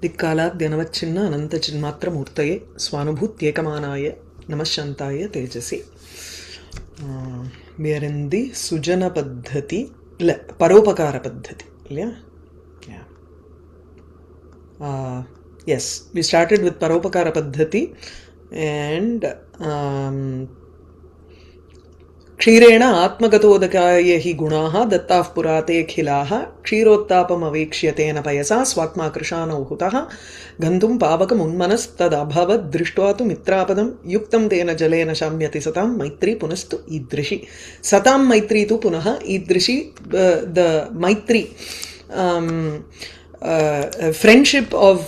दिक्कालाद्यनवच्छिन्न अनन्तचिन्मात्रमूर्तये स्वानुभूत्येकमानाय नमश्शान्ताय तेजसि we are in the sujana paddhati paropakara paddhati yeah yes, we started with paropakara paddhati and क्षीरेण आत्मगतोदकाय हि गुणाः दत्ताः पुराते खिलाः क्षीरोत्तापमवेक्ष्य तेन पयसा स्वात्मा कृशानौ हुतः गन्तुं पावकमुन्मनस्तदभवद् दृष्ट्वा तु मित्रापदं युक्तं तेन जलेन शाम्यति सतां मैत्री पुनस्तु ईदृशी सतां मैत्री तु पुनः ईदृशी the maitri friendship of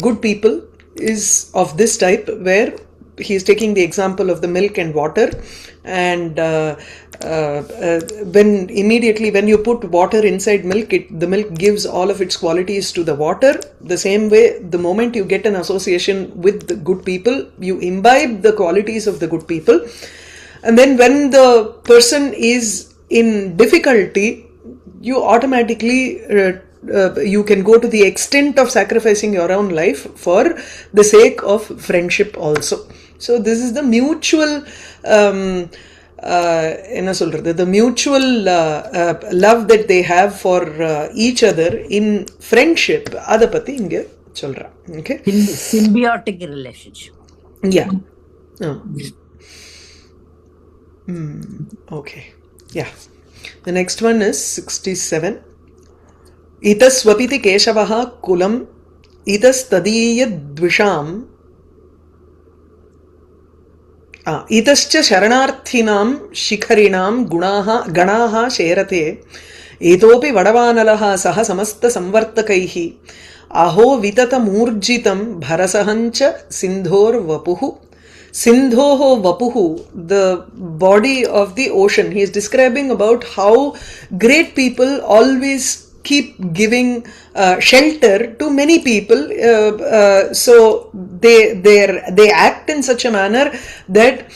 good people is of this type, where he is taking the example of the milk and water, and when you put water inside milk, the milk gives all of its qualities to the water. The same way, the moment you get an association with the good people, you imbibe the qualities of the good people, and then when the person is in difficulty, you automatically you can go to the extent of sacrificing your own life for the sake of friendship also. So this is the mutual the mutual love that they have for each other in friendship. Adha patti inge solra. Okay, symbiotic relationship. Yeah. Okay, yeah. The next one is 67. Itaswapiti keshavaha kulam itastadiyadvisham इतश्च शरणार्थिनां शिखरिणां गणाः शेरते एतोपि वडवानलः सह समस्तसंवर्तकैः अहो विततमूर्जितं भरसहञ्च सिन्धोर्वपुः सिन्धोः वपुः, the body of the ocean. He is describing about how great people always keep giving shelter to many people, so they act in such a manner that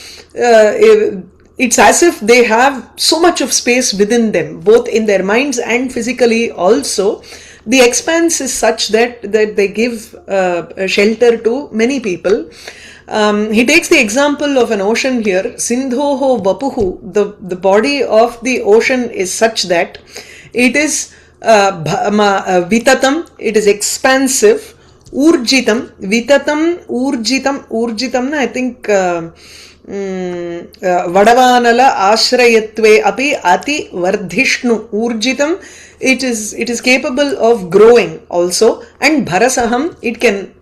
it's as if they have so much of space within them, both in their minds and physically also. The expanse is such that they give shelter to many people. He takes the example of an ocean here. Sindhoho vapuhu, the body of the ocean is such that it is vitatam, it is expansive. Urjitam, vitatam, urjitam na, I think vadavanala ashrayatve api ati vardhishnu. Urjitam, it is capable of growing also, and bharasaham, it can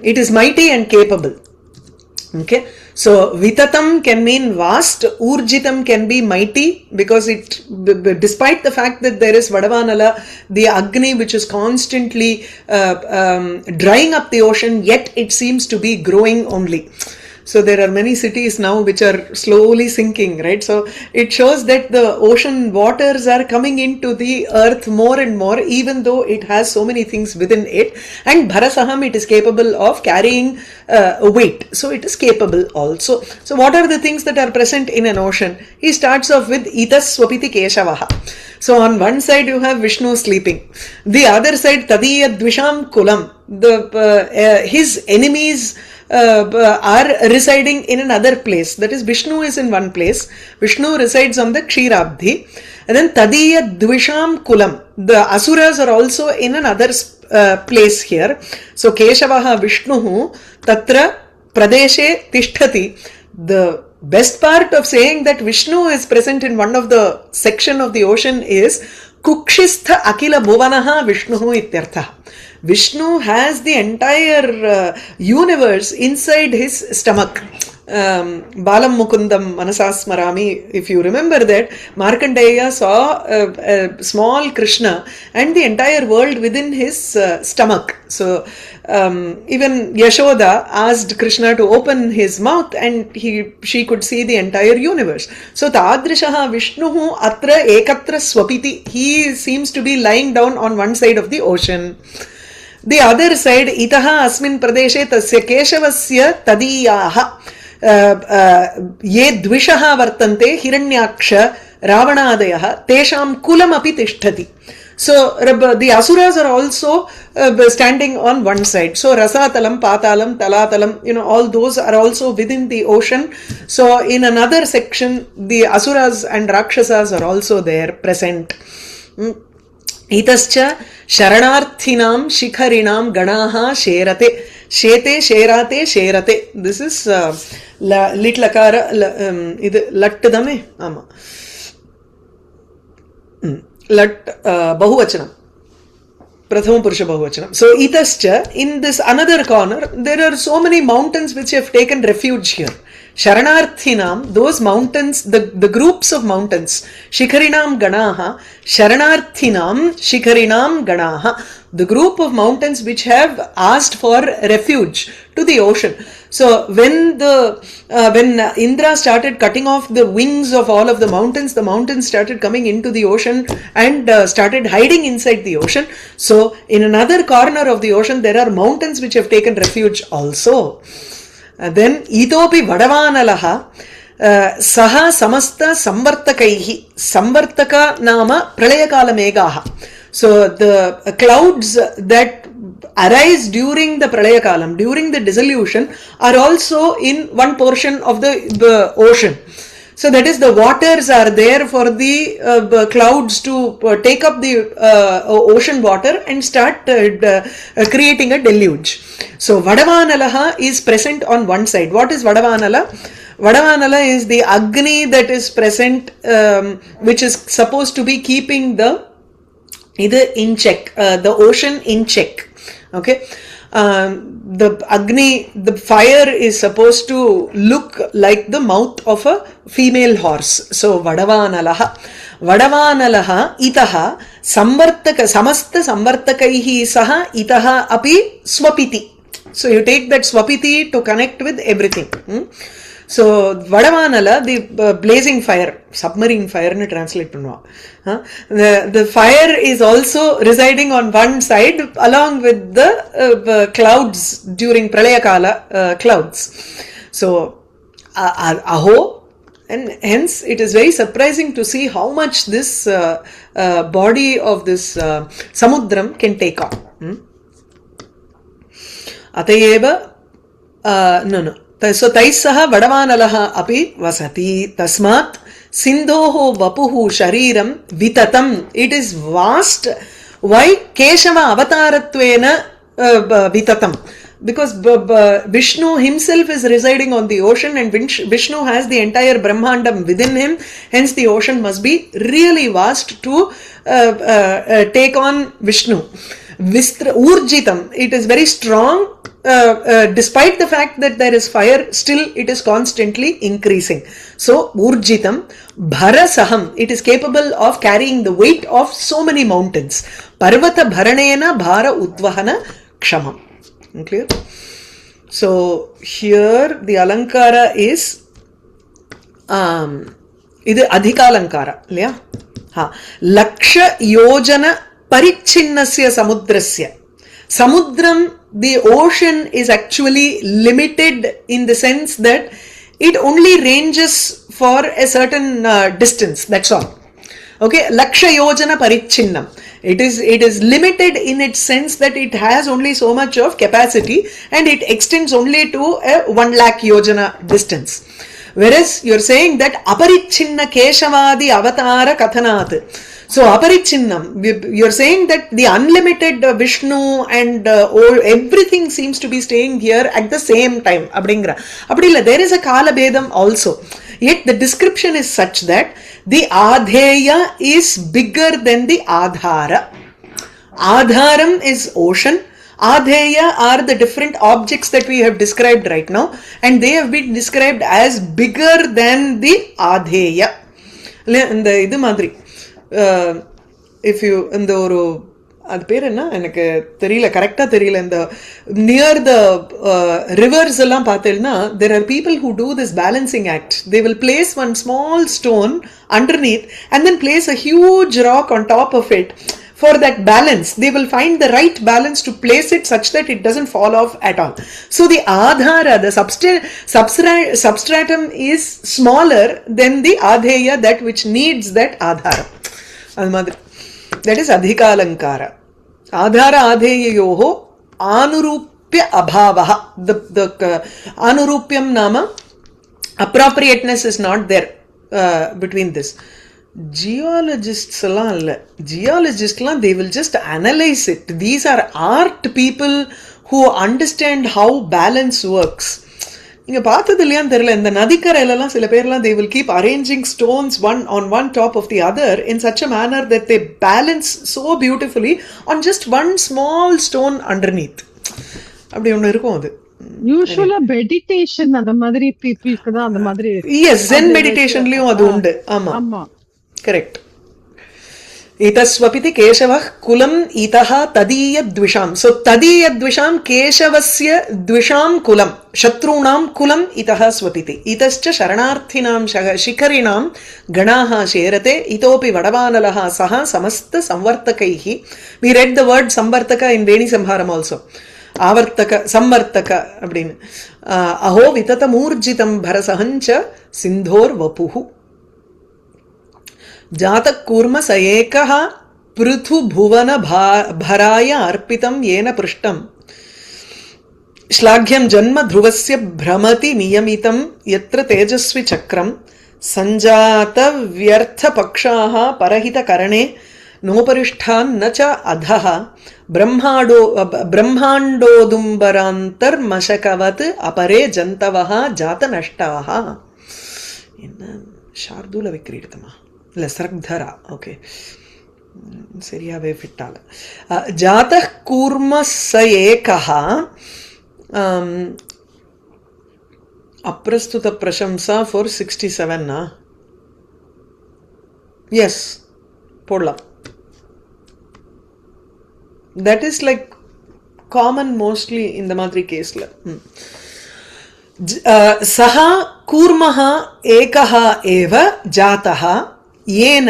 it is mighty and capable. Okay, so vitatam can mean vast, urjitam can be mighty, because it, despite the fact that there is vadavanala, the agni which is constantly drying up the ocean, yet it seems to be growing only. So there are many cities now which are slowly sinking, right? So it shows that the ocean waters are coming into the earth more and more, even though it has so many things within it. And Bharasaham, it is capable of carrying weight. So it is capable also. So what are the things that are present in an ocean? He starts off with Itas Swapiti Keshavaha. So on one side you have Vishnu sleeping. The other side, Tadiya Dvisham Kulam. His enemies are residing in another place. That is, Vishnu is in one place. Vishnu resides on the Kshirabdhi. And then Tadiya Dvisham Kulam. The Asuras are also in another place here. So Keshavaha Vishnuhu Tatra Pradeshe Tishtati. The best part of saying that Vishnu is present in one of the section of the ocean is Kukshistha Akila Bhuvanaha Vishnuhu Ityartha. Vishnu has the entire universe inside his stomach. Balam Mukundam Manasasmarami, if you remember that, Markandeya saw a small Krishna and the entire world within his stomach. So even Yashoda asked Krishna to open his mouth, and she could see the entire universe. So Tadrishaha Vishnuhu Atra Ekatra Swapiti, he seems to be lying down on one side of the ocean. The other side, Itaha Asmin Pradeshe Tasya Keshavasya Tadiyaha Ye Dvishaha Vartante Hiranyaksha Ravanadayah Tesham Kulam Api Tishtati. So the asuras are also standing on one side. So rasatalam, patalam, talatalam, all those are also within the ocean. So in another section, the asuras and rakshasas are also there present. Itascha sharanarthinam shikharinam ganaha sherate. Shete, sherate, sherate. This is lit lakara, idu lattadame. Ama. Lat bahuvachanam. Prathama Purusha Bahuvachanam. So, itascha, in this another corner, there are so many mountains which have taken refuge here. Sharanarthinam, those mountains, the groups of mountains, Shikharinam Ganaha, Sharanarthinam, Shikharinam Ganaha, the group of mountains which have asked for refuge to the ocean. So when Indra started cutting off the wings of all of the mountains started coming into the ocean and started hiding inside the ocean. So in another corner of the ocean, there are mountains which have taken refuge also. Then itopi vadavanalaha saha samasta samvartakaihi. Samvartaka nama pralayakala megaha. So the clouds that arise during the pralayakalam, during the dissolution, are also in one portion of the ocean. So that is, the waters are there for the clouds to take up the ocean water and start creating a deluge. So Vadavanalaha is present on one side. What is Vadavanala? Vadavanala is the Agni that is present, which is supposed to be keeping the in check, the ocean in check. Okay. The Agni, the fire is supposed to look like the mouth of a female horse. So Vadavanalaha. Vadavanalaha itaha samvartaka samasta samvartakaihi saha itaha api swapiti. So you take that swapiti to connect with everything. So Vadavanala, the blazing fire, submarine fire nu translate பண்ணுவா. The fire is also residing on one side along with the clouds during Pralayakala clouds. So aho, and hence it is very surprising to see how much this body of this samudram can take on. Atayeva no. So taisaha vadavanalaha api vasati tasmat sindhoho vapuhu shariram vitatam. It is vast. Why? Keshava avatarattvena vitatam. Because Vishnu himself is residing on the ocean, and Vishnu has the entire Brahmandam within him. Hence the ocean must be really vast to take on Vishnu. Urjitam, it is very strong. Despite the fact that there is fire, still it is constantly increasing. So urjitam bharasaham, it is capable of carrying the weight of so many mountains. Parvata bharanena bhara udvahana kshamam. Clear? So here the alankara is idu adhika alankara, இல்லையா? Laksha yojana parichinnasya samudrasya. Samudram, the ocean, is actually limited in the sense that it only ranges for a certain distance. That's all. Okay, Laksha Yojana Parichinnam. It is limited in its sense that it has only so much of capacity and it extends only to a 1 lakh Yojana distance. Whereas you're saying that Aparichinna Keshavadi Avatara Kathanat. So Aparichinnam, you're saying that the unlimited Vishnu and everything seems to be staying here at the same time. Abdilla, there is a Kala Bedam also. Yet the description is such that the Adheya is bigger than the Adhara. Adharam is ocean. Adheya are the different objects that we have described right now, and they have been described as bigger than the Adheya. இந்த இது மாதிரி if you இந்த ஒரு அது பேர் என்ன எனக்கு தெரியல, கரெக்டா தெரியல, இந்த நியர் த ரிவர்ஸ் எல்லாம் பார்த்தேன்னா there are people who do this balancing act. They will place one small stone underneath and then place a huge rock on top of it. For that balance, they will find the right balance to place it such that it doesn't fall off at all. So the adhara, the substratum is smaller than the adheya, that which needs that adhara. அது மாதிரி That is adhikalankara. Adhara adheyayoho anurupya abhavaha. The anurupyam nama, appropriateness is not there between this. Geologists they will just analyze it. These are art people who understand how balance works. நீங்க பார்த்தது இல்லையான்னு தெரியல, இந்த நதிக்கரையிலலாம் சில பேர்லாம் they will keep arranging stones one on one top of the other in such a manner that they balance so beautifully on just one small stone underneath. அப்படி ஒன்று இருக்கும் அது. யூசுவலா மெடிடேஷன் அந்த மாதிரி பீப்புளுக்கு தான் அந்த மாதிரி. Yes, Zen meditationலயும் அது உண்டு. ஆமா ஆமா, correct. इतस्वपिति केशवः कुलम् इतः तदीयद्विषाम्. So तदीयद्विषाम् केशवस्य द्विषाम् कुलम्, शत्रूणाम् कुलम् इतः स्वपिति. इतश्च शरणार्थिनाम् शिखरिणाम् गणाः शेरते इतोपि वडवानलः सह समस्त संवर्तकैः. We read the word संवर्तक in Veni Samharam also. आवर्तक संवर्तक அப்படினு. अहो विततमूर्जितं भरसहञ्च सिन्धोर्वपुः. जातः कूर्म स एकः पृथुभुवन भराय अर्पितं येन पृष्टम्. श्लाघ्यं जन्म ध्रुवस्य भ्रमति नियमितं यत्र तेजस्वी चक्रं. सञ्जात व्यर्थ पक्षाः परहितकरणे नोपरिष्ठान् न च अधः. ब्रह्माण्डोदुम्बरान्तर्मशकवत् अपरे जन्तवः जातनष्टाः. शार्दूल विक्रीडितमा இல்ல சர்க்தரா. ஓகே, சரியாவே ஃபிட்டால. ஜாதः கூர்ம स एकः. அப்ரஸ்துத பிரசம்சா for 67. எஸ் போடலாம். that is like common mostly இந்த மாதிரி கேஸ்ல. सः कूर्मः एकः एव जातः येन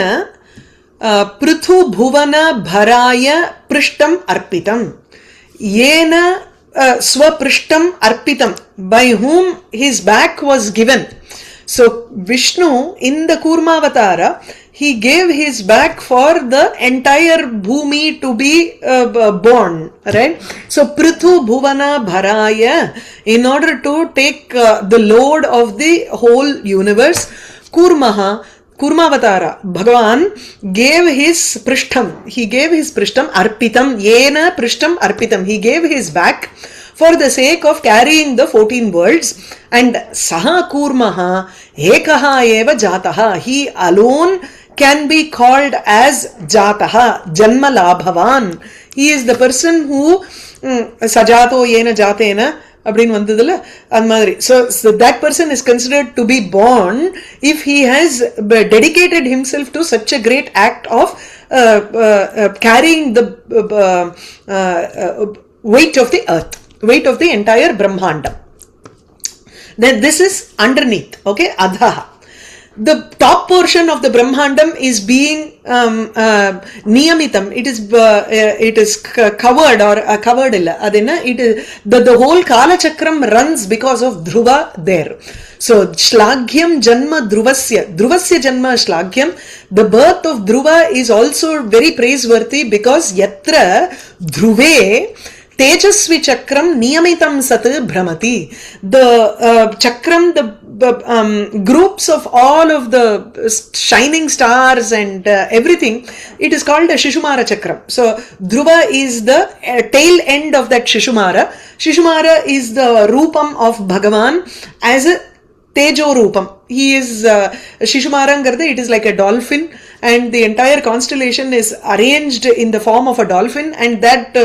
पृथुभुवन भराय पृष्ठम् अर्पितम्. येन स्वपृष्ठम् अर्पितम्, by whom his back was given. So Vishnu in the Kurmavatara, he gave his back for the entire bhumi to be born, right? So Prithu Bhuvana Bharaya, in order to take the load of the whole universe, Kurmavatara, Bhagavan gave his prishtham. He gave his prishtham arpitam, yena prishtham arpitam. He gave his back for the sake of carrying the 14 worlds. And Saha Kurmaha Ekaha Eva Jataha. He alone can be called as Jataha, Janma Labhavan. He is the person who Sajato Yena Jatena அப்படின்னு வந்ததுல அந்த மாதிரி. So that person is considered to be born if he has dedicated himself to such a great act of carrying the weight of the earth, weight of the entire Brahmanda. Then this is underneath, okay, adhaha. The top portion of the Brahmandam is being niyamitam. It is covered or covered illa. Adina it is the whole Kala Chakram runs because of Dhruva there. So Shlagyam Janma Dhruvasya Janma Shlagyam. The birth of Dhruva is also very praiseworthy because Yatra Dhruve Tejasvi Chakram Niyamitam Sat Bhramati. The Chakram, the groups of all of the shining stars and everything, it is called a Shishumara Chakram. So Dhruva is the tail end of that Shishumara. Shishumara is the Rupam of Bhagavan as a Tejo Rupam. He is Shishumarangartha, it is like a dolphin, and the entire constellation is arranged in the form of a dolphin, and that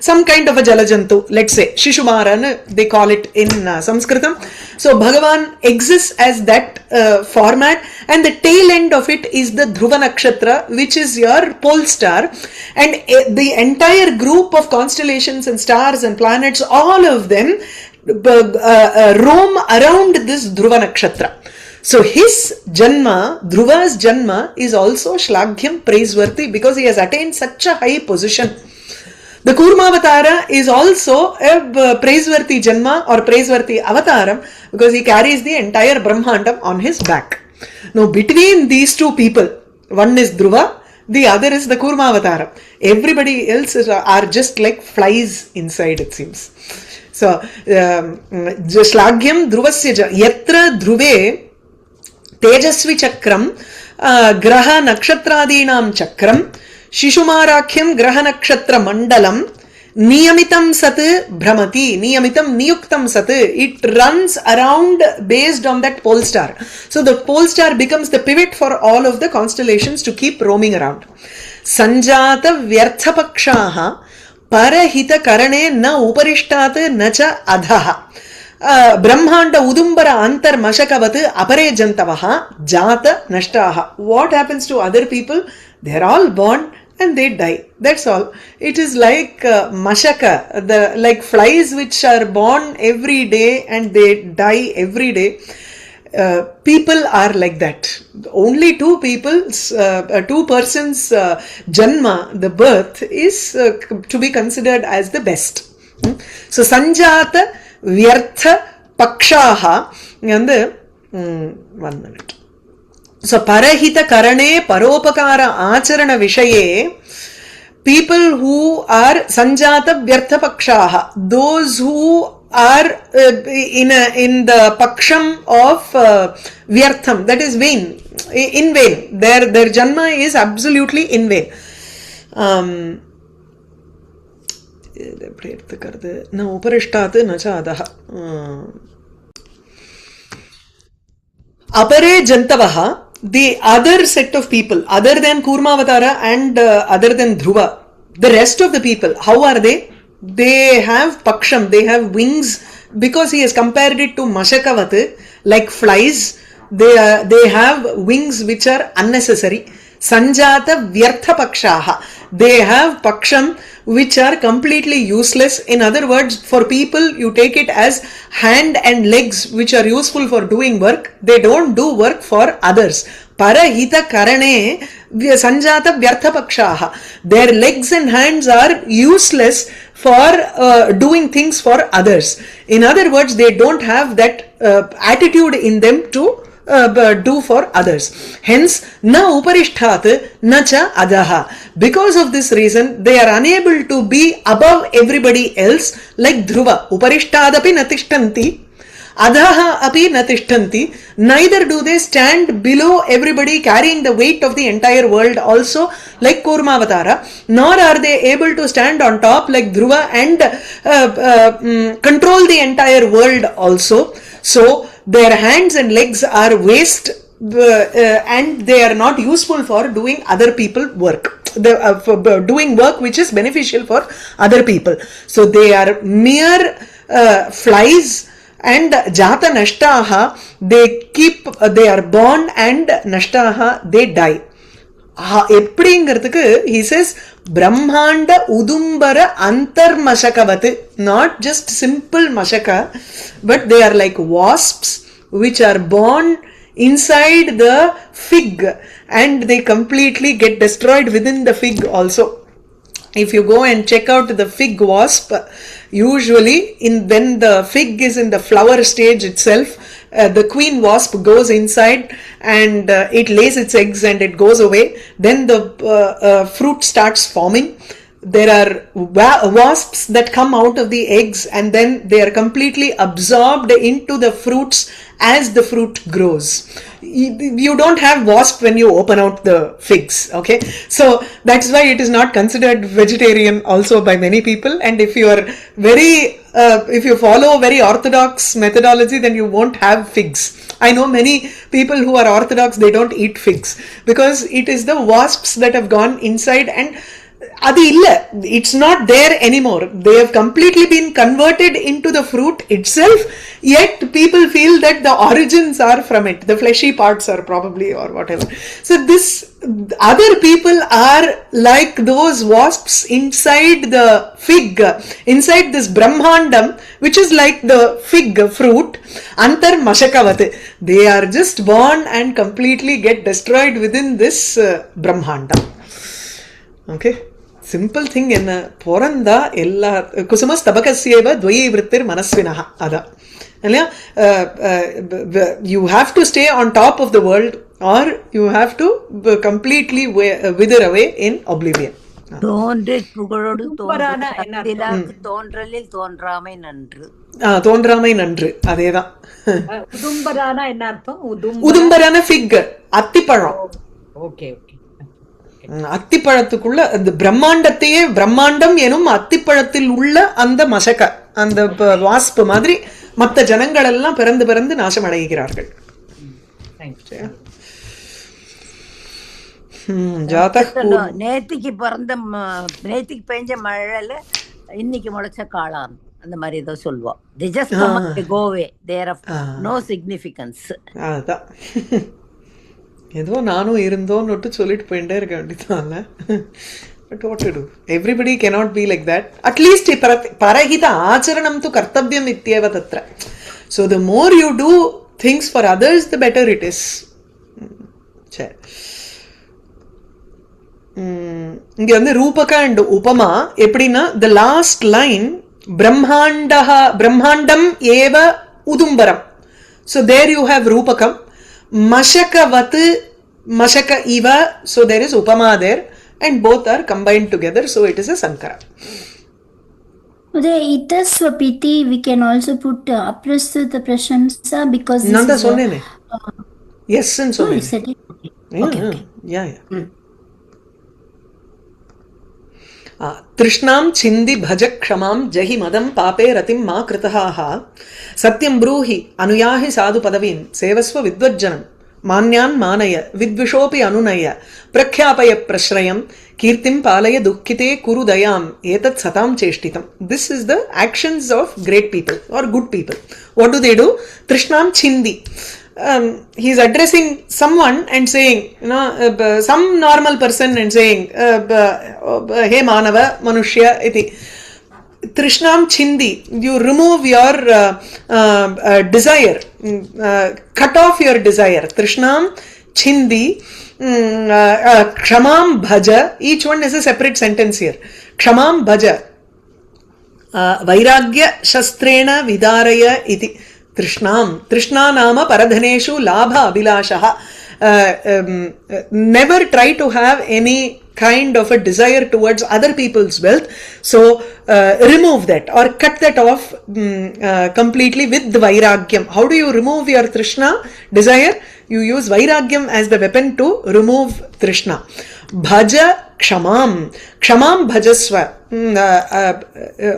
some kind of a Jalajantu, let's say Shishumaran, they call it in Sanskritam. So Bhagavan exists as that format, and the tail end of it is the Dhruva Nakshatra, which is your pole star, and the entire group of constellations and stars and planets, all of them roam around this Dhruva Nakshatra. So his Janma, Dhruva's Janma, is also Shlagyam, praiseworthy, because he has attained such a high position. The Kurmavatara is also a praiseworthy Janma or praiseworthy Avataram, because he carries the entire Brahmandam on his back. Now between these two people, one is Dhruva the other is the Kurma Avataram. Everybody else are just like flies inside, it seems. So, Shlagyam Dhruvasya Yatra Dhruve Tejasvi Chakram Graha Nakshatradinam Chakram Shishumarakhyam Graha Nakshatra Mandalam Niyamitam Sat Brahmati, Niyamitam Niyuktam Sat, it runs around based on that pole star. So the pole star becomes the pivot for all of the constellations to keep roaming around. Sanjata Vyarthapakshaha Parahita Karane na Uparishtat na cha adhaha. Brahmanda Udumbara Antar Mashakavat Apare Jantavaha Jata Nashtaha. What happens to other people? They are all born and they die. That's all. It is like mashaka, like flies which are born every day and they die every day. People are like that. Only two persons janma, the birth, is to be considered as the best. So Sanjata Vyartha Pakshaha, and 1 minute. So Parahita Karane Paropakara Acharana Vishaye, people who are Sanjata Vyartha Pakshaha, those who are in the Paksham of Vyartham, that is vain, in vain. Their Janma is absolutely in vain. Na Uparishtat na cha adaha. Apare Jantavaha, the other set of people, other than Kurmavatara and other than Dhruva, the rest of the people, how are they? They have Paksham, they have wings, because he has compared it to Mashakavat, like flies. They have wings which are unnecessary. Sanjata Vyartha Pakshaha, they have Paksham which are completely useless. In other words, for people, you take it as hand and legs which are useful for doing work. They don't do work for others. Parahita Karane Sanjata Vyartha Pakshaha, their legs and hands are useless for doing things for others. In other words, they don't have that attitude in them to do for others. Hence, na uparishtat na cha adaha. Because of this reason, they are unable to be above everybody else, like Dhruva. Uparishtadapi natishtanti, adaha api natishtanti. Neither do they stand below everybody carrying the weight of the entire world also, like Kurmavatara, nor are they able to stand on top like Dhruva and control the entire world also. So, their hands and legs are waste and they are not useful for doing other people work. For doing work which is beneficial for other people. So they are mere flies and Jata Nashtaha, they are born and Nashtaha, they die. எப்படிங்கிறதுக்கு he says Brahmanda Udumbara Antar Mashakavat, not just simple Mashaka, but they are like wasps which are born inside the fig and they completely get destroyed within the fig also. If you go and check out the fig wasp, usually when the fig is in the flower stage itself, the queen wasp goes inside and it lays its eggs and it goes away. Then the fruit starts forming. There are wasps that come out of the eggs and then they are completely absorbed into the fruits as the fruit grows. You don't have wasp when you open out the figs, okay? So that's why it is not considered vegetarian also by many people. And if you are if you follow very orthodox methodology, then you won't have figs. I know many people who are orthodox, they don't eat figs because it is the wasps that have gone inside and அது இல்ல, it's not there anymore. They have completely been converted into the fruit itself, yet people feel that the origins are from it, the fleshy parts are probably or whatever. So this other people are like those wasps inside the fig, inside this Brahmandam, which is like the fig fruit, Antar Mashakavat. They are just born and completely get destroyed within this Brahmandam. Okay, simple thing என்ன பொறந்தா எல்லா குசுமஸ்தபகஸ்யேவ துவயி விருத்திர் மனஸ்வினஹ. அதான் இல்லையா? You have to stay on top of the world. or you have to completely wither away in oblivion. தோன்றி புகழோடு உதும்பரான என்ன அர்த்தம்? தோன்றிலாக்கு தோன்றலில் தோன்றாமை நன்று. தோன்றாமை நன்று, அதேதான். உதும்பரான என்ன அர்த்தம்? உதும்பரான ஃபிக், அத்திப்பழம். Okay okay. அத்திப்பழத்துக்குள்ள அந்த பிரம்மாண்டத்தையே, பிரம்மாண்டம் எனும் அத்திப்பழத்தில் உள்ள அந்த மசக்க, அந்த வாஸ்பு மாதிரி மற்ற ஜனங்கள் எல்லாம் பிறந்து பிறந்து நாசம் அடைகிறார்கள். நேத்திக்கு பிறந்த நேத்திக்கு பெஞ்ச மழையில இன்னைக்கு முளைச்ச காளான் அந்த மாதிரி ஏதோ சொல்லுவோம். they just come and go away, there of no significance. அதான் ஏதோ நானும் இருந்தோன்னு சொல்லிட்டு போயிட்டே இருக்க வேண்டியதான்ல. But what to do? Everybody cannot be like that. At least parahita acharanam tu kartavyam ityeva tatra. So the more you do things for others, the better it is. இங்க வந்து ரூபக and உபமா எப்படின்னா, the last line பிரம்மாண்டம் ஏவ உதும்பரம். So there you have ரூபகம். மஷகவத் மஷக இவ, so there is upama there, and both are combined together, so it is a sankara. The itasvapiti we can also put aprasthuta prashamsa because this nanda is sonnene yes and so you said it. Okay. Yeah. Trishnam chindi bhaja kshamam jahi madam pape ratim ma kritaha satyam bruhi anuyahi sadhu padavin sevasva vidvajjanam मान्यान मानय विद्विषोपि अनुनय प्रख्यापय प्रश्रयम कीर्तिम पालय दुःखिते कुरु दयाम एतत् सताम चेष्टितम. This is the actions of great people or good people. What do they do? Trishnam chindi. He is addressing someone and saying, you know, some normal person and saying, hey manava manushya iti. Trishnam chindi, you remove your desire, cut off your desire. Trishnam chindi, kshamam bhaja, each one is a separate sentence here. Kshamam bhaja, vairagya shastrena vidaraya iti. Trishna nama paradhaneshu labha abhilashaha. Never try to have any kind of a desire towards other people's wealth, so remove that or cut that off completely with vairagyam. How do you remove your trishna, desire? You use vairagyam as the weapon to remove trishna. Bhaja kshamam, kshamam bhajasva.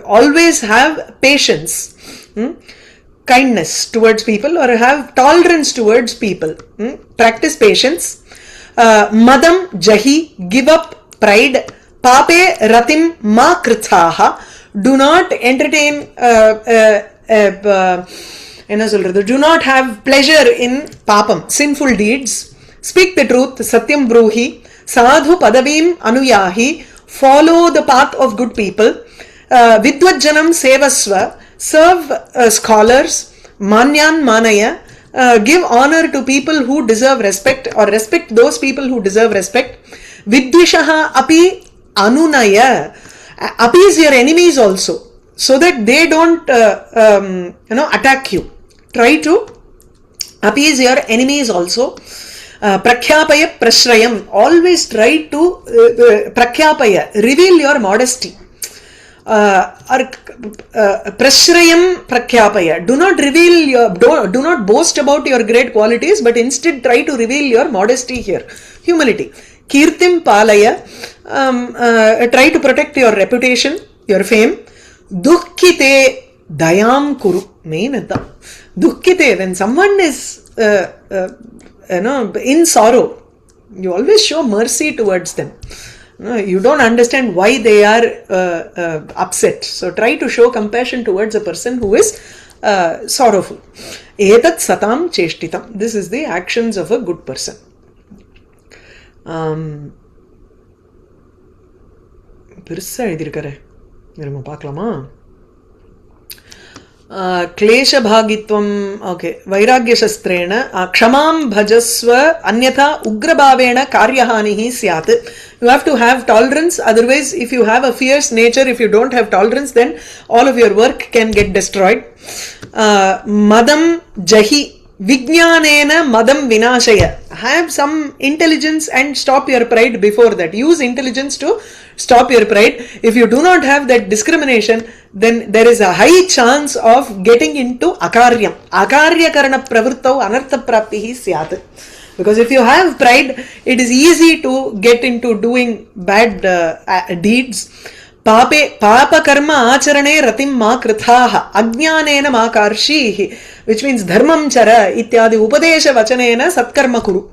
Always have patience, kindness towards people, or have tolerance towards people. Practice patience. Madam jahi, give up pride. Pape ratim ma krithaha, do not entertain do not have pleasure in papam, sinful deeds. Speak the truth, satyam bruhi, sadhu padavim anuyahi, follow the path of good people. Vidvajjanam sevasva, serve scholars. Manyan manaya, give honor to people who deserve respect, or respect those people who deserve respect. Vidvishaha api anunaya, appease your enemies also, so that they don't attack you. Try to appease your enemies also. Prakhyapaya prashrayam, always try to prakhyapaya, reveal your modesty. Prashrayam prakhyapaya, do not reveal your, do not boast about your great qualities, but instead try to reveal your modesty here, humility. Kirtim palaya, try to protect your reputation, your fame. Dukkite dayam kuru, main adha. Dukkite, when someone is in sorrow, you always show mercy towards them. You don't understand why they are upset, so try to show compassion towards a person who is sorrowful. Etat satam cheshtitam, this is the actions of a good person. பெருசா எழுதியிருக்காரு, நம்ம பார்க்கலாமா? क्लेशभागित्वम्, okay, वैराग्यशस्त्रेण क्षमां भजस्व अन्यथा उग्रभावेण कार्यहानिः स्यात्. You have to have tolerance, otherwise if you have a fierce nature, if you don't have tolerance, then all of your work can get destroyed. Madam jahi, Vijnanena madam vinashaya. Have some intelligence and stop your pride before that. Use intelligence to stop your pride. If you do not have that discrimination, then there is a high chance of getting into akaryam. Akarya karana pravrittau anartha praptihi syat. Because if you have pride, it is easy to get into doing bad deeds. Pape papa karma acharane ratim ma krithaha ajnanena ma karshihi, which means dharmam chara ityadi upadesha vachanena satkarma kuru.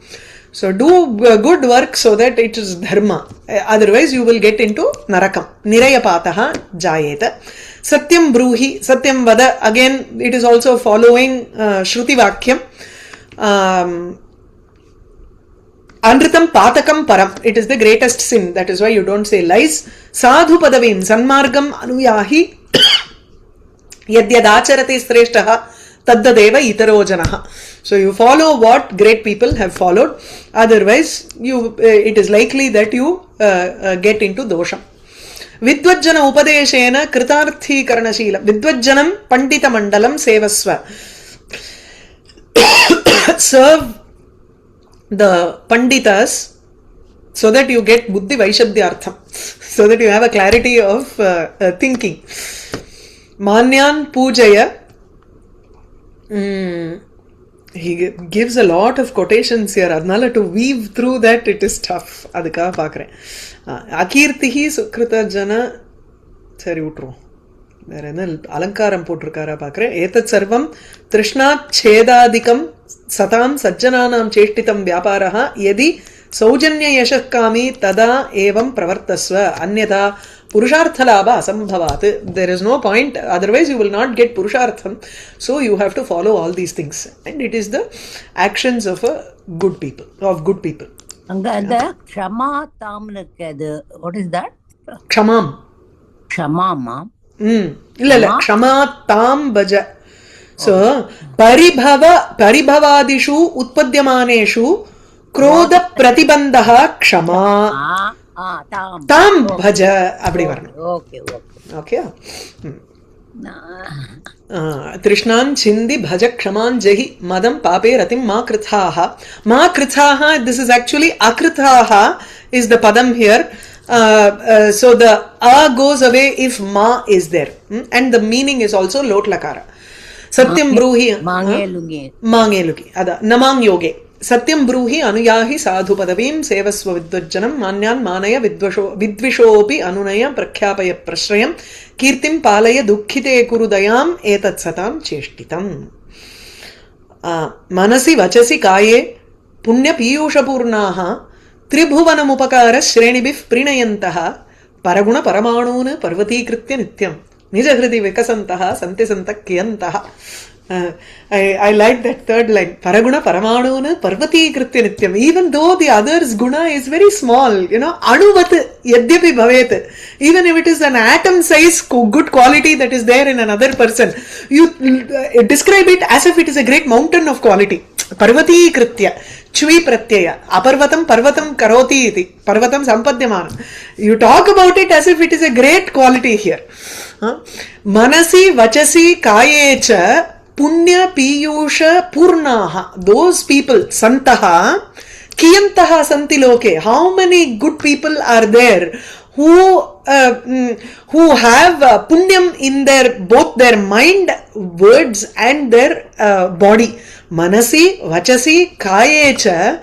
So do good work so that it is dharma. Otherwise you will get into narakam. Nirayapataha jayeta. Satyam bruhi, satyam vada. Again it is also following shruti vakyam. Anritam patakam param. It is the greatest sin. That is why you don't say lies. Sadhu padavim sanmargam anuyahi yadyadacharati sreshtaha taddadeva itarojanaha. So you follow what great people have followed. Otherwise, it is likely that you get into dosham. Vidvajjana upadeshena kritarthi karanashila. Vidvajjanam pandita mandalam sevasva. Serve the panditas so that you get buddhi vaishabdyartham, so that you have a clarity of thinking. Manyan pujaya. He gives a lot of quotations here. Adnala to weave through that, it is tough. Adhika paakre. Akirtihi sukrita jana. Sari utru. There is an alankaram potrukara paakre. Etat sarvam trishna chedadikam satam sajjananam cheshtitam vyaparaha yadi saujanya yashakami tada evam pravartasva anyatha purusharthalabha asambhavat. There is no point, otherwise you will not get purushartham. So you have to follow all these things, and it is the actions of a good people, of good people. The kshama tamnu irukku. What is that? Kshamam. Kshamama. Illa kshama tam bhaja. So paribhavadishu utpadyamaneshu krodha pratibandha kshama. Tam bhaja. Abdi varna. Okay. Trishnan chindi bhaja kshaman jahi madam pape ratim ma krithaha. Ma krithaha, this is actually akrithaha is the padam here. So the a goes away if ma is there. And the meaning is also lot lakara. Satyam bruhi. Mangelugi. Ada. Namang yoge. Satyam bruhi anuyahi sadhu padavim sevasva vidvajjanam manyan manaya vidvishopi anunaya prakhyapaya prashrayam kirtim palaya dukkhite kurudayam etat satam cheshtitam. Manasi vachasi kaye punya piyusha purnaha tribhuvanam upakara shrenibif prinayantaha paraguna paramanun parvatikritya nityam nijahridi vikasantaha santisantakyantaha. I like that third line. Paraguna paramanuna parvati kritya nityam. Even though the other's guna is very small, anuvat yadyapi bhavet. Even if it is an atom size good quality that is there in another person, you describe it as if it is a great mountain of quality. Parvati kritya. Chvi pratyaya. Aparvatam parvatam karoti iti. Parvatam sampadyamanam. You talk about it as if it is a great quality here. Manasi vachasi kayecha punya piyusha purnaha. Those people, santaha, kiyantaha santi loke. How many good people are there who have punyam in both their mind, words and their body. Manasi vachasi kayecha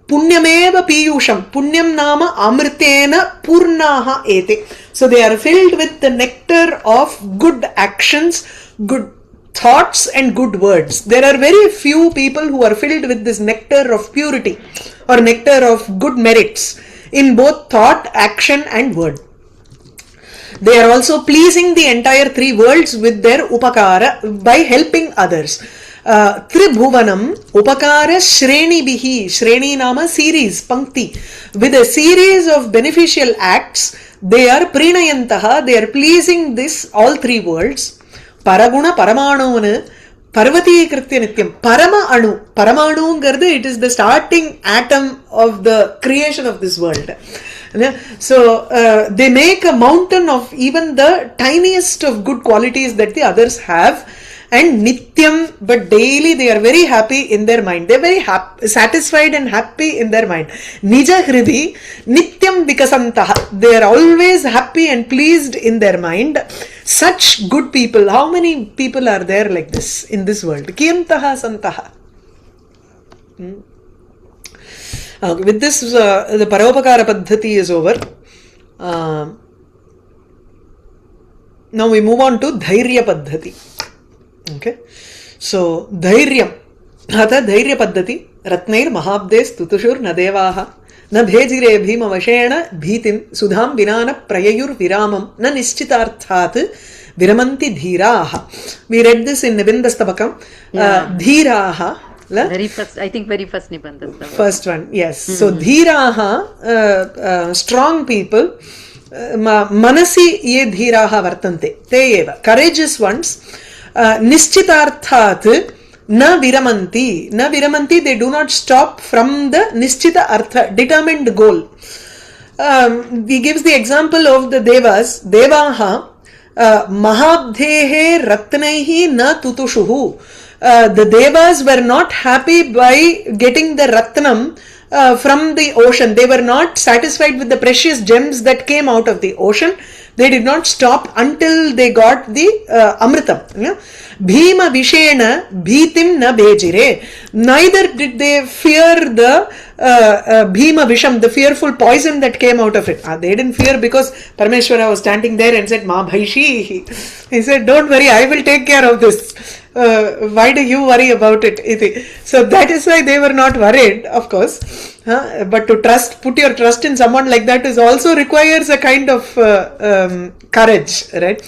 punyameva piyusham. Punyam nama amritena purnaha ete. So they are filled with the nectar of good actions, good thoughts and good words. There are very few people who are filled with this nectar of purity or nectar of good merits in both thought, action and word. They are also pleasing the entire three worlds with their upakara by helping others. Tribhuvanam upakara shreni bihi. Shreni nama series, pankti. With a series of beneficial acts, they are prinayantaha. They are pleasing all three worlds. Paraguna paramanuna parvati kritya nityam. Parama anu. Paramanu garde, it is the starting atom of the creation of this world. So they make a mountain of even the tiniest of good qualities that the others have, and nityam, but daily they are very happy in their mind. They're very satisfied and happy in their mind. Nija hridi nityam vikasantaha. They are always happy and pleased in their mind. Such good people. How many people are there like this in this world? Kiyantaha santaha. With this, the Paropakara Paddhati is over. Now we move on to Dhairya Paddhati. Okay. So, Dhairyam. Hatha Dhairya Paddhati. Ratnair Mahabdes Tutushur Nadevaha. Na bhejire bhima vashena bhitim sudham vinana prayayur viramam na nishchitarthat viramanti dhiraha. We read this in Nibindastabakam. Dhiraha. Very first, I think very first Nibandha. First one, yes. So, dhiraha, strong people, manasi ye dhiraha vartante, te eva, courageous ones, nishchitarthat na viramanti. Na viramanti, they do not stop from the nishchita artha, determined goal. He gives the example of the devas. Devaha, mahabdhehe ratnaihi na tutushuhu. The devas were not happy by getting the ratnam from the ocean. They were not satisfied with the precious gems that came out of the ocean. They did not stop until they got the amritam. Bhima vishena bhitim na bejire. Neither did they fear the Bhima visham, the fearful poison that came out of it. They didn't fear because Parameshwara was standing there and said, Ma bhaishi. He said, don't worry, I will take care of this. Why do you worry about it? So that is why they were not worried, of course. But to put your trust in someone like that is also requires a kind of courage, right?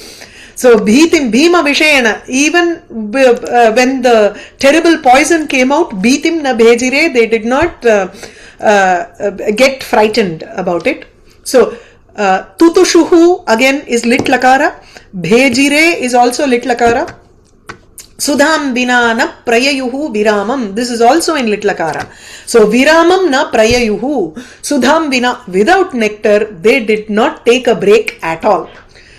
So Bhima Vishayana, even when the terrible poison came out, Bhitim na bhejire, they did not get frightened about it. So Tutushuhu again is lit lakara, bhejire is also lit lakara. Sudham vinana prayayuhu viramam. This is also in litlakara. So viramam na prayayuhu. Sudham vina. Without nectar, they did not take a break at all.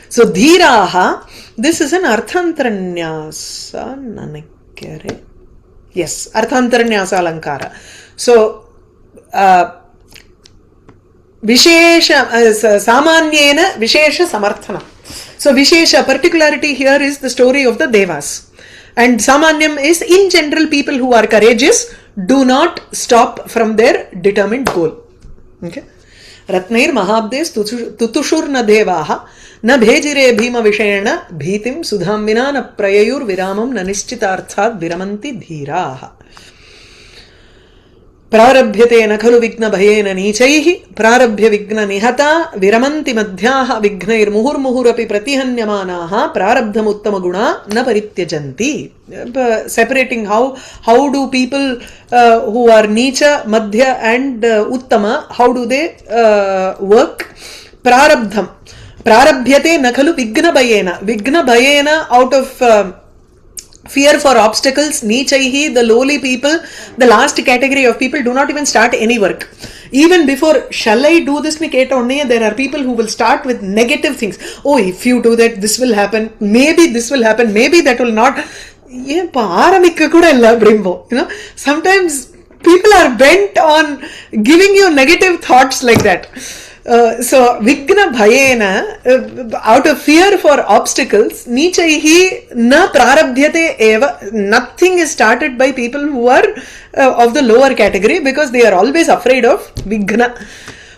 So dhiraha. This is an arthantaranyasa. Nanakkare. Yes, arthantaranyasa alankara. So vishesha samanyena vishesha samarthana. So vishesha particularity here is the story of the devas. And Samanyam is, in general, people who are courageous do not stop from their determined goal. Okay. Ratnair Mahabdes Tutushur na devaha na bhejire bhima vishayana bhitim sudham vinana prayayur viramam na nishchitarthat viramanti dhiraha. Prarabhyate na khalu vigna bhayena nichaihi prarabhya vigna nihata viramanti madhyaha vignair muhurapi pratihanyamanaha prarabdham uttama guna na parityajanti. Separating how do people who are nicha, madhya and uttama, how do they work? Prarabdham. Prarabhyate na khalu vigna bhayena out of fear for obstacles, nichaihi, the lowly people, the last category of people do not even start any work. Even before, shall I do this? There are people who will start with negative things. Oh, if you do that, this will happen. Maybe this will happen. Maybe that will not. You know, sometimes people are bent on giving you negative thoughts like that. So, Vigna Bhayena, out of fear for obstacles, Nichaihi na prarabdhyate eva, nothing is started by people who are of the lower category because they are always afraid of Vigna.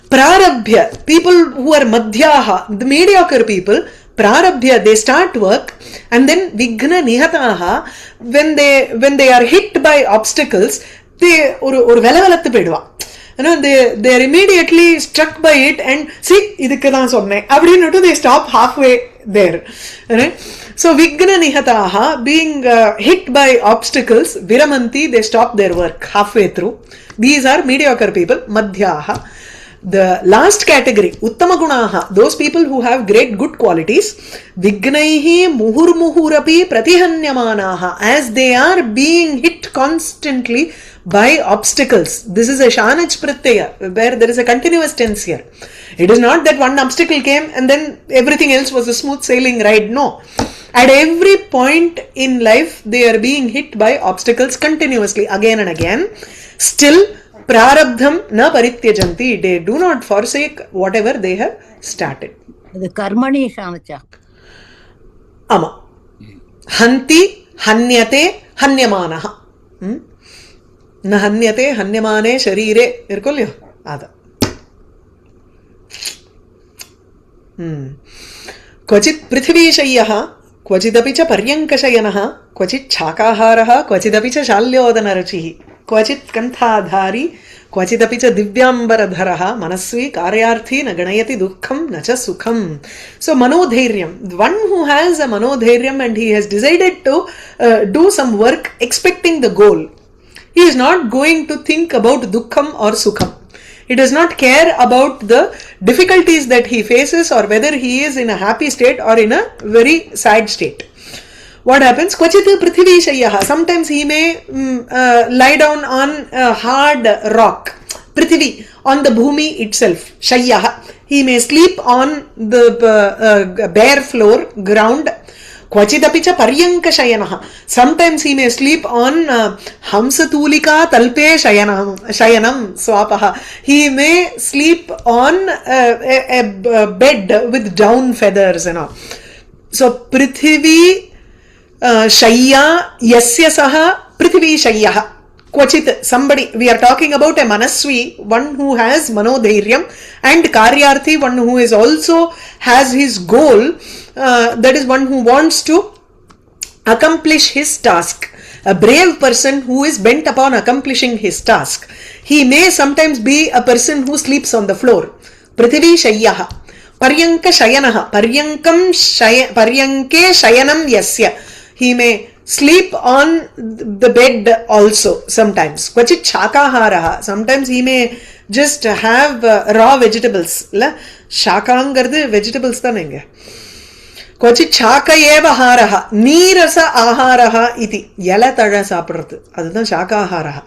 Prarabhya, people who are Madhyaha, the mediocre people, Prarabhya, they start work and then Vigna Nihataha, when they are hit by obstacles, they you know, they are immediately struck by it and see, they stop halfway there. Right? So, Vigna Nihataha, being hit by obstacles, Viramanti, they stop their work halfway through. These are mediocre people, Madhyaha. The last category, Uttama Gunaha, those people who have great good qualities, Vignaihi muhurapi pratihanyamanaha, as they are being hit constantly by obstacles. This is a Shanaj Pratyaya, where there is a continuous tense here. It is not that one obstacle came and then everything else was a smooth sailing ride. No. At every point in life, they are being hit by obstacles continuously, again and again. Still, prarabdham na parityajanti. They do not forsake whatever they have started. இது கர்மணி சாமச்சா. ஆமா. ஹந்தி ஹன்யதே ஹன்யமானஹ. ந ஹன்யதே ஹன்யமானே ஷரீரே இருக்கும் இல்லையோ அதான். क्वचित् पृथिवीशय्यः क्वचिदपि च पर्यङ्कशयनः क्वचित् शाकाहारः क्वचिदपि च शाल्योदनरुचिः क्वचित् कण्ठाधारी क्वचिदपि च दिव्याम्बरधरः मनस्वी कार्यार्थी न गणयति दुःखं न च सुखं. So manodhairyam, one who has a manodhairyam and he has decided to do some work expecting the goal, he is not going to think about dukkham or sukham. He does not care about the difficulties that he faces or whether he is in a happy state or in a very sad state. What happens? Kvachit prithivishayah. Sometimes he may lie down on a hard rock. Prithivi, on the bhumi itself. Shayah. He may sleep on the bare floor, ground. Kvachitapi cha paryanka shayanah. Sometimes he may sleep on hamsatulika talpe shayanam swapaha. He may sleep on a bed with down feathers and all. So Prithvi Shayya yasya saha Prithvi Shayyah. Kvachit, somebody, we are talking about a manasvi, one who has manodhairyam, and karyarthi, one who is also has his goal, that is one who wants to accomplish his task. A brave person who is bent upon accomplishing his task. He may sometimes be a person who sleeps on the floor. Prithvi Shayyah. Paryanka Shayanaha. Paryanke Shayanam Yasya. He may sleep on the bed also sometimes. Kvachit Shakaharaha. Sometimes he may just have raw vegetables. Shakangardu vegetables thanenge. Kvachit Shaka eva haraha. Neerasa aharaha iti. Yala tada saapradhu. Aduthan Shakaharaha.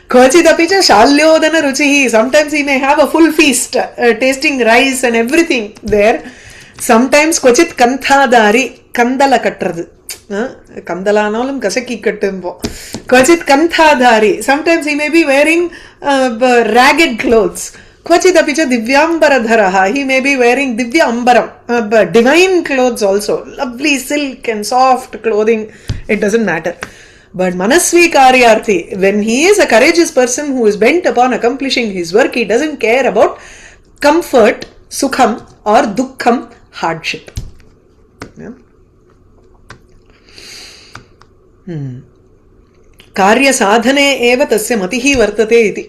Kvachitapi cha shalyodana ruchihi. Sometimes he may have a full feast, tasting rice and everything there. Sometimes Kvachit Kanthadari. Kandala katradhu. கந்தலானாலும் கசக்கி கட்டும்போ. Kvachit Kanthadhari. Sometimes he may be wearing ragged clothes. Kvachitapi cha divyambaradharaha. He may be wearing divya ambaram, divine clothes also. Lovely silk and soft clothing. It doesn't matter. But manasvi karyarthi, when he is a courageous person who is bent upon accomplishing his work, he doesn't care about comfort, sukham or dukkham, hardship. Yeah. कार्य साधने एव तस्य मतिः वर्तते इति.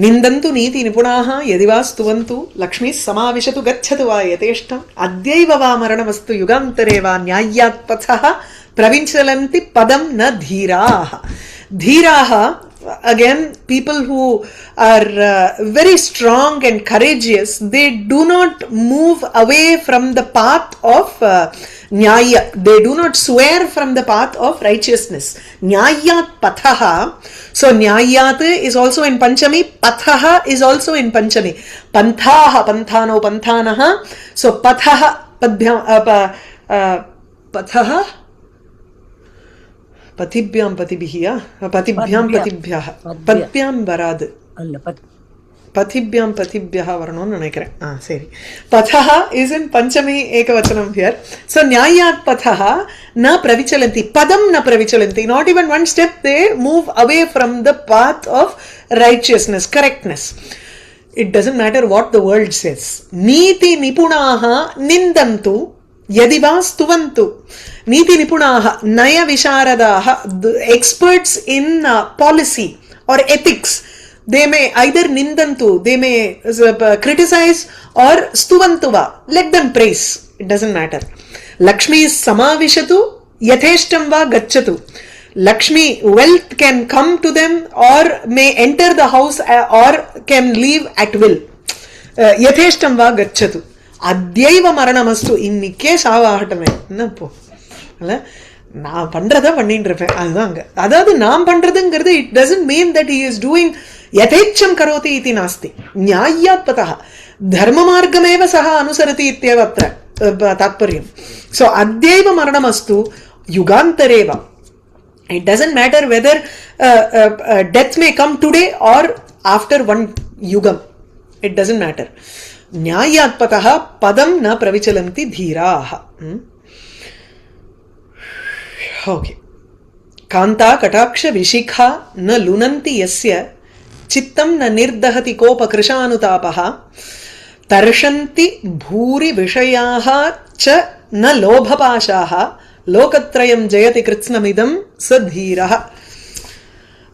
निन्दन्तु नीति निपुणाः यदि वा स्तुवन्तु लक्ष्मीः समाविशतु गच्छतु वा यथेष्टम् अद्यैव वा मरणमस्तु युगान्तरे वा न्याय्यात् पथः प्रविचलन्ति पदं न धीराः. धीराः, again, people who are very strong and courageous, they do not move away from the path of nyaya. They do not swear from the path of righteousness. Nyayat pathaha. So nyayat is also in Panchami. Pathaha is also in Panchami. Panthaha, panthano, panthanaha. So pathaha, pathaha. Patibhyam patibhiya. Patibhyam patibhyah. Patbyam barad. Patibhyam patibhyah varnon nenikkren. Seri. Pathaha is in Panchami ekavachanam here. So nyayat pathaha na pravichalanti. Padam na pravichalanti. Not even one step they move away from the path of righteousness, correctness. It doesn't matter what the world says. Niti nipunaha nindantu यदि वा स्तुवन्तु. नीति निपुणाः, नय विशारदाः, experts in policy or ethics, they may either nindantu, they may criticize or stuvantu va, let them praise. It doesn't matter. Lakshmi is samavishatu yatheshtam va gacchatu. Lakshmi, wealth can come to them or may enter the house or can leave at will. Yatheshtam va gacchatu. அத்யைவ மரணமஸ்து. இன்னைக்கே சாவாகட்டமே என்னப்போ இல்ல, நான் பண்றதா பண்ணிட்டு இருப்பேன். அதுதாங்க, அதாவது நான் பண்றதுங்கிறது it doesn't mean that he is doing யதேச்சம் கரோதி இதி நாஸ்தி. நியாயாத் பதஹ. धर्ममार्गमेव सः अनुसरति इत्येव अत्र तात्पर्यम्. So अद्यैव मरणमस्तु युगान्तरे वा. It doesn't matter whether death may come today or after one yugam. It doesn't matter. न्यायात्पतः पदं न प्रविचलन्ति धीराः. Okay. कान्ता कटाक्ष विशिखा न लुनन्ति यस्य चित्तं न निर्दहति कोपकृशानुतापः तर्षन्ति भूरि विषयाः च न लोभपाशाः लोकत्रयं जयति कृत्स्नमिदं स धीरः.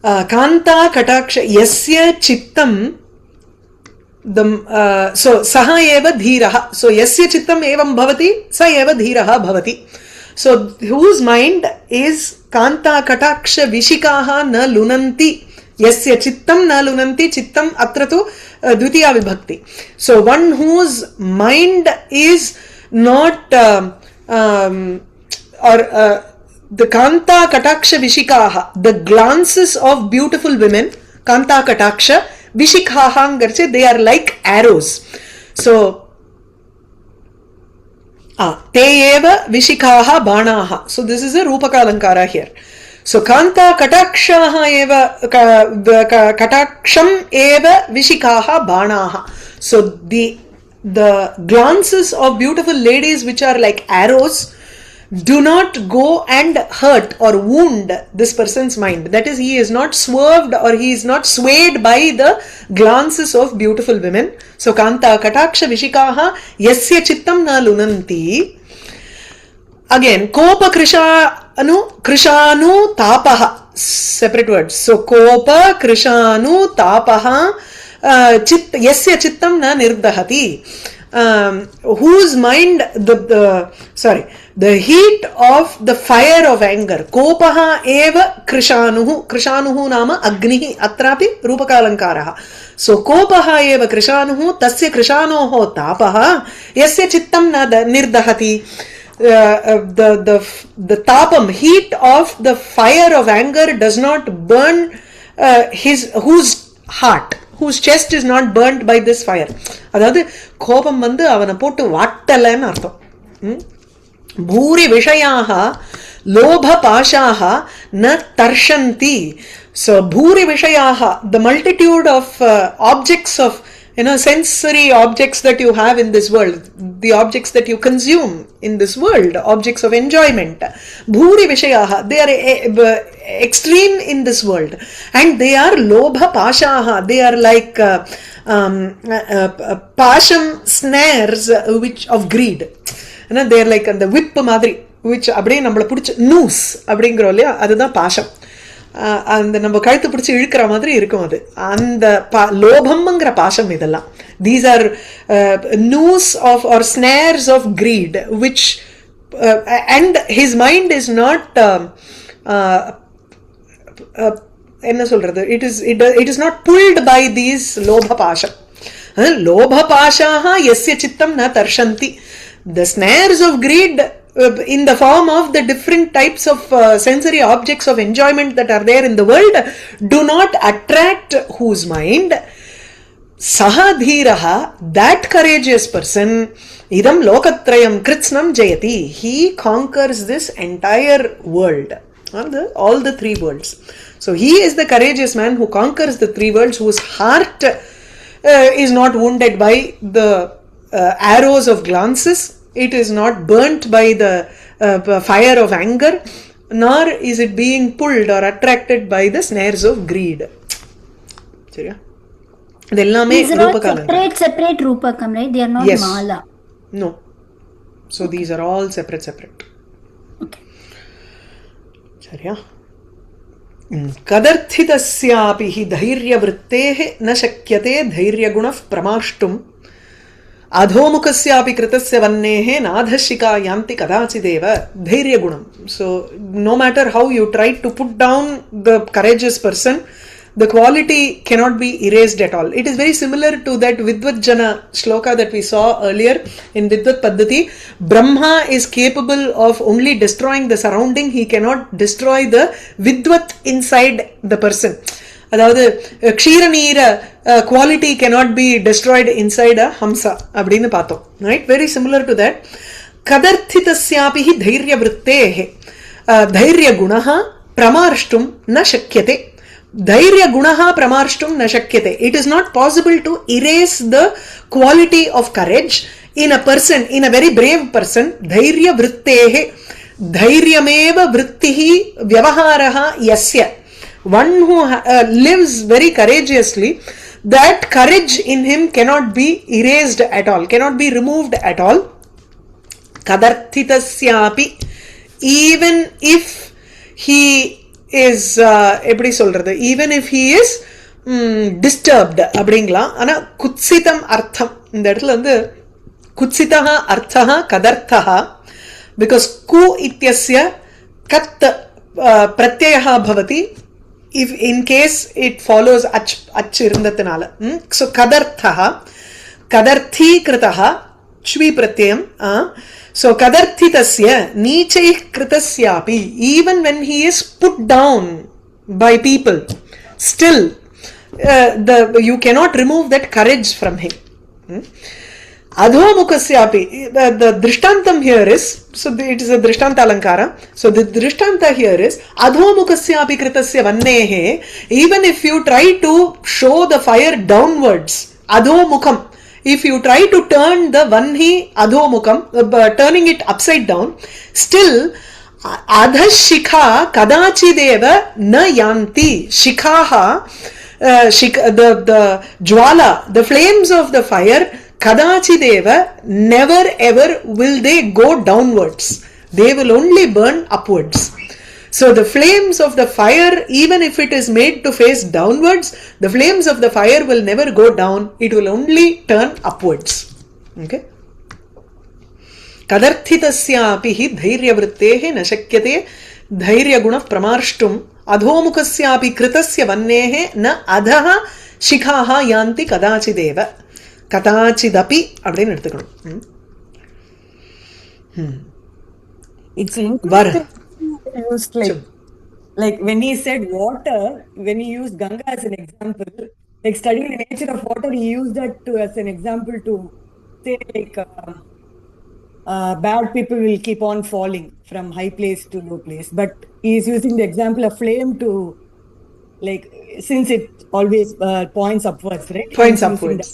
कान्ता कटाक्ष यस्य चित्तं so सः एव धीरः. So यस्य चित्तम् एवं भवति स एव धीरः भवति. So whose mind is Kanta कटाक्ष विशिकाः न लुनन्ति. यस्य चित्तं न लुनन्ति. चित्तं अत्र तु द्वितीया विभक्ति. So one whose mind is not or the kanta kataksha vishikaha, the glances of beautiful women, kanta kataksha vishikaha garche, they are like arrows. So te eva vishikaha banaha. So this is a rupaka alankara here. So kanta katakshaha eva kataksham eva vishikaha banaha. So the glances of beautiful ladies which are like arrows do not go and hurt or wound this person's mind. That is, he is not swerved or he is not swayed by the glances of beautiful women. So kanta kataksha vishikaha yasya chittam na lunanti. Again, kopa krishanu tapaha, separate words. So kopa krishanu tapaha yasya chittam na nirdahati. Whose mind the heat of the fire of anger. Kopaha eva krishanuhu. Krishanuhu nama agnihi. Atrapi rupakalankaraha. So kopaha eva krishanuhu tasya krishanoho tapaha yasya chittam na nirdahati. The tapam, heat of the fire of anger does not burn whose heart, whose chest is not burnt by this fire. அதாவது கோபம் வந்து அவனை போட்டு வாட்டலன்னு அர்த்தம். பூரி விஷயாக லோப பாஷாக ந தர்ஷந்தி. So puri விஷயாக, the multitude of objects of sensory objects that you have in this world, the objects that you consume in this world, objects of enjoyment, bhuri vishayaha, they are extreme in this world, and they are lobha pashaha, they are like pasham snares which of greed. They are like the whip madri, which அப்படியே நம்மளை பிடிச்ச noose அப்படிங்கிறோம் இல்லையா, அதுதான் பாஷம். அந்த நம்ம கழுத்து பிடிச்சி இழுக்கிற மாதிரி இருக்கும் அது. அந்த லோபம்ங்கிற பாஷம் இதெல்லாம். These are noose of or snares of greed, which and his mind is not என்ன சொல்றது, it is not pulled by these lobha pasha. Lobha pashaha yasya chittam na tarshanti. The snares of greed in the form of the different types of sensory objects of enjoyment that are there in the world do not attract whose mind. Saha dhiraha, that courageous person, idam lokatrayam kritsnam jayati, he conquers this entire world, all the three worlds. So he is the courageous man who conquers the three worlds, whose heart is not wounded by the arrows of glances. It is not burnt by the fire of anger, nor is it being pulled or attracted by the snares of greed. சரியா? இதெல்லாமே ரூபகாலம். Separate rupakam, right? They are not mala. No. So these are all separate. Okay. சரியா? कदर्थितस्यापि हि धैर्यवृत्तेः न शक्यते धैर्यगुणः प्रमाष्टुम् अधोमुखस्यापि कृतस्य वन्नेः नाधशिका यान्ति कदाचिदेव धैर्यगुणम्. So no matter how you try to put down the courageous person, the quality cannot be erased at all. It is very similar to that Vidvat Jana shloka that we saw earlier in Vidvat Paddhati. Brahma is capable of only destroying the surrounding. He cannot destroy the Vidvat inside the person. அதாவது க்ஷீரநீர quality cannot be destroyed inside a hamsa அப்படின்னு பார்த்தோம். Right, very similar to that. கதர்த்திதஸ்யாபி ஹி தைரியவృత్తேஹ தைரியகுணः பிரமார்ஷ்டும் ந சக்யதே. தைரியகுணः பிரமார்ஷ்டும் ந சக்யதே. It is not possible to erase the quality of courage in a person, in a very brave person. தைரியவృత్తேஹ धैर्यमेव वृत्तिः व्यवहारः यस्य. One who lives very courageously, that courage in him cannot be erased at all, cannot be removed at all. Kadarthitasyapi, even if he is எப்படி சொல்றது, even if he is disturbed அப்படிங்கலாம். ஆனா குத்சிதம் அர்த்தம் இந்த இடத்துல வந்து குத்சிதः अर्थः कदर्थः, because ku ityasya kat pratyayah bhavati if in case it follows ach irundathanala. So kadarthah kadarthi kritah shvi pratyayam. So kadarthitasya nichai kritasyapi, even when he is put down by people, still you cannot remove that courage from him. Adhomukasyapi, the drishtantam here is, so it is a drishtanta alankara. So the drishtanta here is adhomukasyapi kritasya vannehe. Even if you try to show the fire downwards, adhomukam, if you try to turn the vanhi adhomukam, turning it upside down, still adhashikha kadachideva na yanti. Shikhaha, the jwala, the flames of the fire, kadachideva, never ever will they go downwards. They will only burn upwards. So the flames of the fire, even if it is made to face downwards, the flames of the fire will never go down. It will only turn upwards. Okay. Kadarthitasyapi hi dhairyavrittehe na shakyate dhairyaguna pramarshtum adhomukasyapi kritasya vannehe na adhaha shikhaha yanti kadachideva. கதாச்சிதபி அப்படின்னு எடுத்துக்கணும். It's interesting used like when he said water, when he used Ganga as an example, like studying the nature of water, he used that as an example to say like bad people will keep on falling from high place to low place, but he is using the example of flame to, like, since it always points upwards, right? Points upwards.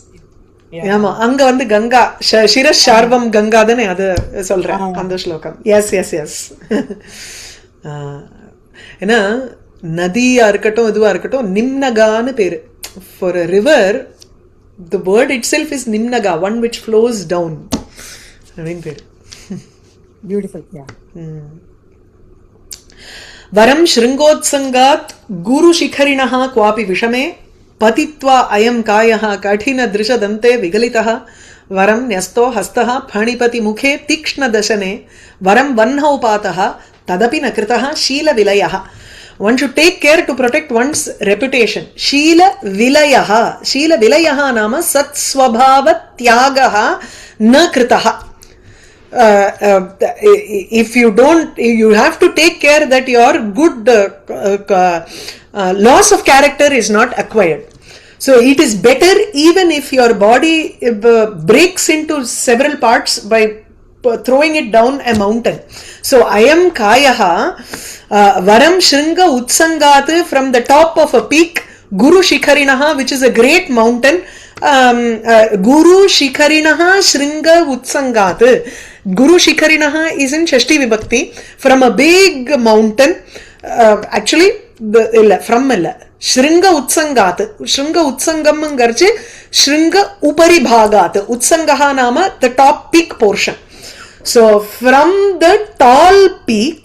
ஆமா, அங்க வந்து கங்கா சிரஷார்வம் கங்கா தானே அது சொல்றேன் அந்த ஸ்லோகம். Yes yes yes. ஏன்னா நதியா இருக்கட்டும் இதுவா இருக்கட்டும் நிம்னகான்னு பேரு. For a river the word itself is நிம்னகா, ஒன் விச் ஃப்ளோஸ் டவுன் அப்படின்னு பேரு. பியூட்டிஃபுல். வரம் ஸ்ருங்கோத்சங்காத் குரு சிகரிணः क्वापि விஷமே पतित्वा अयं कायः कठिन दृशदन्ते विगलितः. वरं न्यस्तो हस्तः फणिपति मुखे तीक्ष्णदशने. वरं वह्नौ पातः तदपि न कृतः शीलविलयः. One should take care to protect one's reputation. शीलविलयः, शीलविलयः नाम सत्स्वभावत्यागः न कृतः. If you don't, you have to take care that your good loss of character is not acquired. So it is better even if your body breaks into several parts by throwing it down a mountain. So ayam kayaha varam shringa utsangat, from the top of a peak, guru shikharinaha, which is a great mountain, guru shikharinaha shringa utsangat. Guru shikharinaha is in shashti vibhakti, from a big mountain, actually illa from illa shringa utsangat. Shringa utsangamgarche shringa upari bhagat. Utsangaha nama the top peak portion. So from the tall peak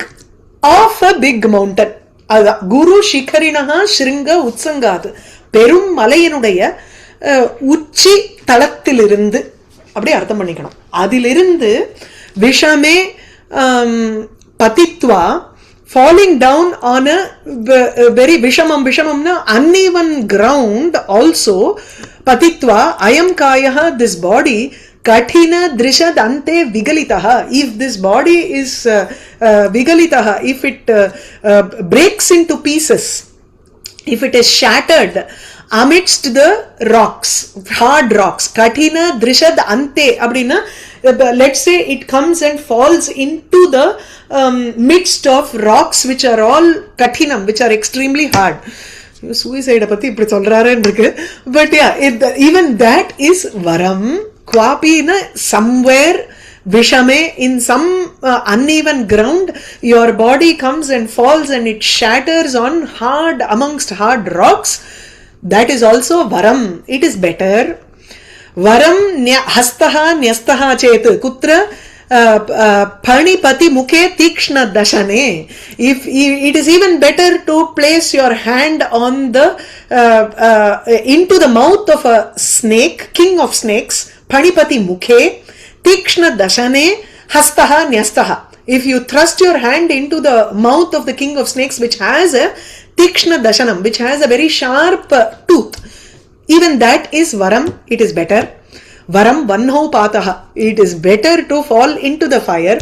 of a big mountain, guru shikharinaha shringa utsangat, பெரும் மலையினுடைய உச்சி தளத்திலிருந்து அப்படி அர்த்தம் பண்ணிக்கணும். அதிலிருந்து விஷமே பதித்வா, falling down on a very vishamamna uneven ground also, patitva ayam kayah, this body, kathina drishad ante vigalitaha, if this body is vigalitaha, if it breaks into pieces if it is shattered amidst the rocks, hard rocks, kathina drishad ante அப்படின்னா, let's say it comes and falls into the midst of rocks which are all kathinam, which are extremely hard. Suicide பத்தி இப்படி சொல்றாருன்னு இருக்கு. But yeah, even that is varam. Kwapi na somewhere vishame, in some uneven ground, your body comes and falls and it shatters on hard, amongst hard rocks. That is also varam. It is better. Varam hastaha nyastaha chet kutra phanipati mukhe tikshna dashane. If it is even better to place your hand on the into the mouth of a snake, king of snakes, phanipati mukhe tikshna dashane hastaha nyastaha. If you thrust your hand into the mouth of the king of snakes, which has a tikshna dashanam, which has a very sharp tooth, even that is varam. It is better. Varam vanho pataha. It is better to fall into the fire,